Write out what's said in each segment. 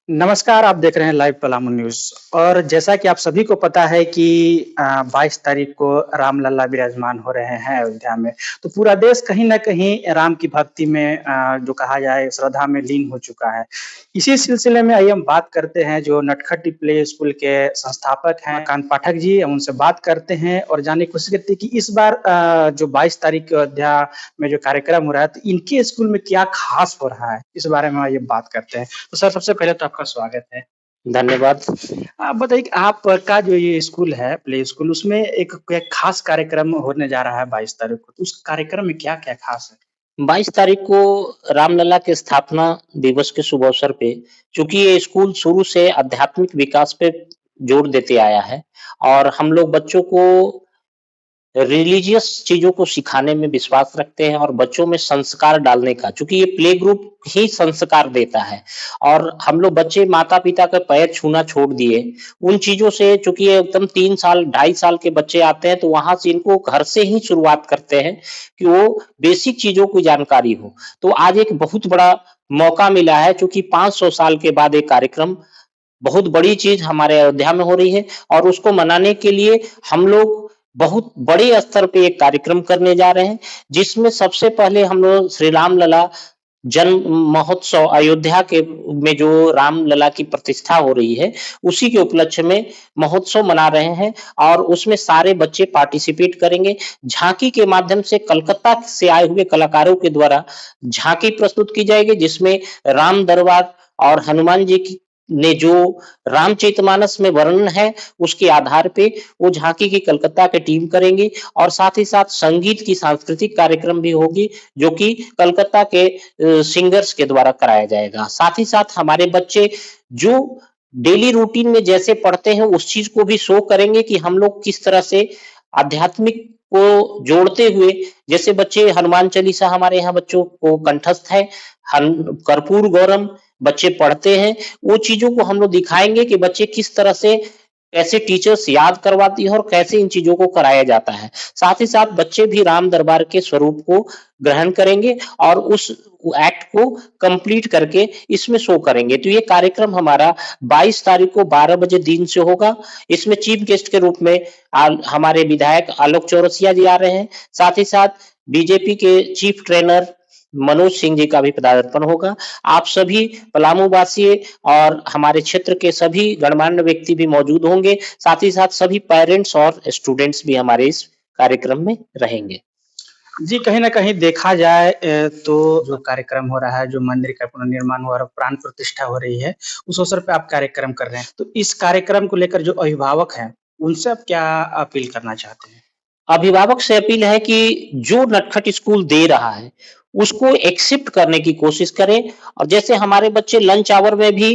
नमस्कार, आप देख रहे हैं लाइव पलामू न्यूज़ और जैसा कि आप सभी को पता है कि 22 तारीख को रामलला विराजमान हो रहे हैं अयोध्या में। तो पूरा देश कहीं न कहीं राम की भक्ति में जो कहा जाए श्रद्धा में लीन हो चुका है। इसी सिलसिले में आइए हम बात करते हैं जो नटखट प्ले स्कूल के संस्थापक हैं कांत पाठक जी, हम उनसे बात करते हैं और जानने की कोशिश करते हैं कि इस बार जो 22 तारीख को अयोध्या में जो कार्यक्रम हो रहा है, तो इनके स्कूल में क्या ख़ास हो रहा है? इस बारे में आइए बात करते हैं। तो सर सबसे पहले तो आपका स्वागत है। धन्यवाद। आप बताइए कि आपका जो ये स्कूल है, प्ले स्कूल उसमें एक कोई खास कार्यक्रम होने जा रहा है 22 तारीख को, तो उस कार्यक्रम में क्या-क्या खास है? 22 तारीख को रामलला के स्थापना दिवस के शुभ अवसर पे चूँकि ये स्कूल शुरू से आध्यात्मिक विकास पे जोर देते आया है और हम लोग बच्चों को रिलीजियस चीज़ों को सिखाने में विश्वास रखते हैं और बच्चों में संस्कार डालने का चूँकि ये प्ले ग्रुप ही संस्कार देता है और हम लोग बच्चे माता-पिता का पैर छूना छोड़ दिए। उन चीज़ों से चूँकि ये एकदम 3 साल, ढाई साल के बच्चे आते हैं तो वहाँ से इनको घर से ही शुरुआत करते हैं कि वो बेसिक चीज़ों की जानकारी हो। तो आज एक बहुत बड़ा मौका मिला है चूँकि 500 साल के बाद एक कार्यक्रम बहुत बड़ी चीज़ हमारे अयोध्या में हो रही है और उसको मनाने के लिए हम लोग बहुत बड़े स्तर पे एक कार्यक्रम करने जा रहे हैं, जिसमें सबसे पहले हम लोग श्री राम लला जन्म महोत्सव अयोध्या के में जो रामलला की प्रतिष्ठा हो रही है, उसी के उपलक्ष्य में महोत्सव मना रहे हैं और उसमें सारे बच्चे पार्टिसिपेट करेंगे। झांकी के माध्यम से कलकत्ता से आए हुए कलाकारों के द्वारा झांकी प्रस्तुत की जाएगी, जिसमें राम दरबार और हनुमान जी की ने जो रामचरितमानस में वर्णन है, उसके आधार पे वो झांकी की कलकत्ता की टीम करेंगी और साथ ही साथ संगीत की सांस्कृतिक कार्यक्रम भी होगी, जो कि कलकत्ता के सिंगर्स के द्वारा कराया जाएगा। साथ ही साथ हमारे बच्चे जो डेली रूटीन में जैसे पढ़ते हैं, उस चीज़ को भी शो करेंगे कि हम लोग किस तरह से आध्यात्मिक को जोड़ते हुए जैसे बच्चे हनुमान चालीसा हमारे यहाँ बच्चों को कंठस्थ है, हन कर्पूर गौरम बच्चे पढ़ते हैं, वो चीज़ों को हम लोग दिखाएँगे कि बच्चे किस तरह से कैसे टीचर्स याद करवाती है और कैसे इन चीज़ों को कराया जाता है। साथ ही साथ बच्चे भी राम दरबार के स्वरूप को ग्रहण करेंगे और उस एक्ट को कंप्लीट करके इसमें शो करेंगे। तो ये कार्यक्रम हमारा 22 तारीख को 12 बजे दिन से होगा। इसमें चीफ गेस्ट के रूप में हमारे विधायक आलोक चौरसिया जी आ रहे हैं। साथ ही साथ बीजेपी के चीफ ट्रेनर मनोज सिंह जी का भी पदार्पण होगा। आप सभी पलामू वासी और हमारे क्षेत्र के सभी गणमान्य व्यक्ति भी मौजूद होंगे। साथ ही साथ सभी पेरेंट्स और स्टूडेंट्स भी हमारे इस कार्यक्रम में रहेंगे। जी, कहीं न कहीं देखा जाए तो जो कार्यक्रम हो रहा है, जो मंदिर का पुनर्निर्माण हो रहा है, प्राण प्रतिष्ठा हो रही है, उस अवसर पे आप कार्यक्रम कर रहे हैं। तो इस कार्यक्रम को लेकर जो अभिभावक हैं, उनसे आप क्या अपील करना चाहते हैं? अभिभावक से अपील है कि जो नटखट स्कूल दे रहा है, उसको एक्सेप्ट करने की कोशिश करें और जैसे हमारे बच्चे लंच आवर में भी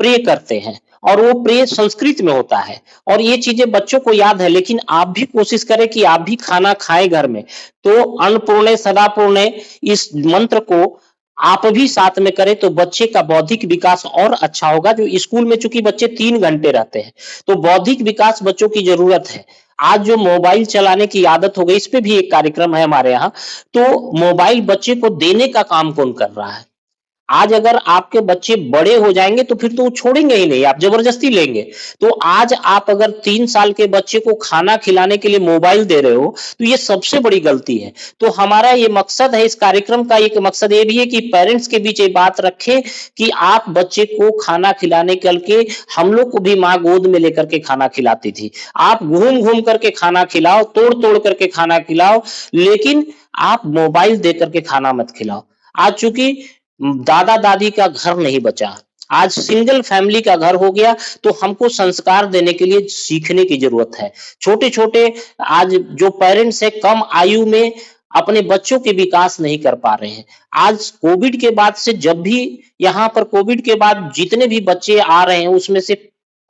प्रे करते हैं और वो प्रे संस्कृत में होता है और ये चीज़ें बच्चों को याद है, लेकिन आप भी कोशिश करें कि आप भी खाना खाएँ घर में। तो अन्नपूर्णे सदा पूर्णे इस मंत्र को आप भी साथ में करें तो बच्चे का बौद्धिक विकास और अच्छा होगा। जो स्कूल में चूँकि बच्चे 3 घंटे रहते हैं, तो बौद्धिक विकास बच्चों की ज़रूरत है। आज जो मोबाइल चलाने की आदत हो गई, इस पे भी एक कार्यक्रम है हमारे यहाँ। तो मोबाइल बच्चे को देने का काम कौन कर रहा है? आज अगर आपके बच्चे बड़े हो जाएँगे तो फिर तो वो छोड़ेंगे ही नहीं, आप ज़बरदस्ती लेंगे। तो आज आप अगर 3 साल के बच्चे को खाना खिलाने के लिए मोबाइल दे रहे हो, तो ये सबसे बड़ी गलती है। तो हमारा ये मकसद है, इस कार्यक्रम का एक मकसद ये भी है कि पेरेंट्स के बीच ये बात रखें कि आप बच्चे को खाना खिलाने कल के हम लोग को भी माँ गोद में लेकर के खाना खिलाती थी। आप घूम-घूम करके खाना खिलाओ, तोड़-तोड़ करके खाना खिलाओ, लेकिन आप मोबाइल दे करके खाना मत खिलाओ। आज चूँकि दादा-दादी का घर नहीं बचा। आज सिंगल फैमिली का घर हो गया, तो हमको संस्कार देने के लिए सीखने की ज़रूरत है। छोटे-छोटे आज जो पेरेंट्स हैं, कम आयु में अपने बच्चों के विकास नहीं कर पा रहे हैं। आज कोविड के बाद से जब भी यहाँ पर कोविड के बाद जितने भी बच्चे आ रहे हैं, उसमें से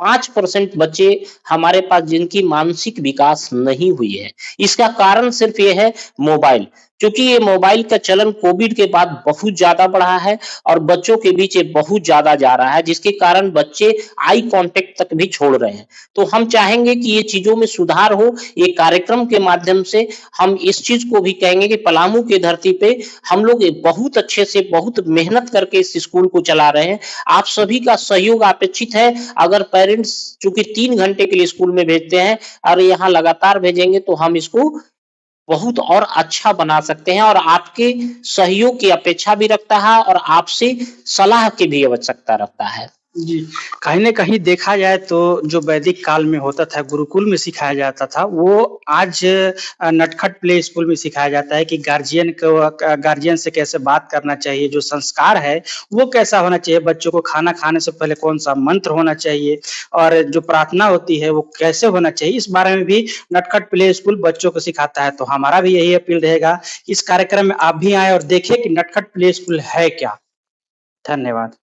5% बच्चे हमारे पास जिनकी मानसिक विकास नहीं हुई है। इसका कारण सिर्फ़ ये है मोबाइल। क्योंकि ये मोबाइल का चलन कोविड के बाद बहुत ज़्यादा बढ़ा है और बच्चों के बीच ये बहुत ज़्यादा जा रहा है, जिसके कारण बच्चे आई कॉन्टैक्ट तक भी छोड़ रहे हैं। तो हम चाहेंगे कि ये चीज़ों में सुधार हो, ये कार्यक्रम के माध्यम से हम इस चीज़ को भी कहेंगे कि पलामू की धरती पे हम लोग बहुत अच्छे से, बहुत मेहनत करके इस स्कूल को चला रहे हैं। आप सभी का सहयोग अपेक्षित है। अगर पेरेंट्स चूँकि 3 घंटे के लिए स्कूल में भेजते हैं और यहाँ लगातार भेजेंगे तो हम इसको बहुत और अच्छा बना सकते हैं और आपके सहयोग की अपेक्षा भी रखता है और आपसे सलाह की भी आवश्यकता रखता है। जी, कहीं न कहीं देखा जाए तो जो वैदिक काल में होता था, गुरुकुल में सिखाया जाता था, वो आज नटखट प्ले स्कूल में सिखाया जाता है कि गार्जियन से कैसे बात करना चाहिए, जो संस्कार है, वो कैसा होना चाहिए, बच्चों को खाना खाने से पहले कौन-सा मंत्र होना चाहिए और जो प्रार्थना होती है, वो कैसे होना चाहिए, इस बारे में भी नटखट प्ले स्कूल बच्चों को सिखाता है। तो हमारा भी यही अपील रहेगा, इस कार्यक्रम में आप भी आएँ और देखें कि नटखट प्ले स्कूल है क्या? धन्यवाद।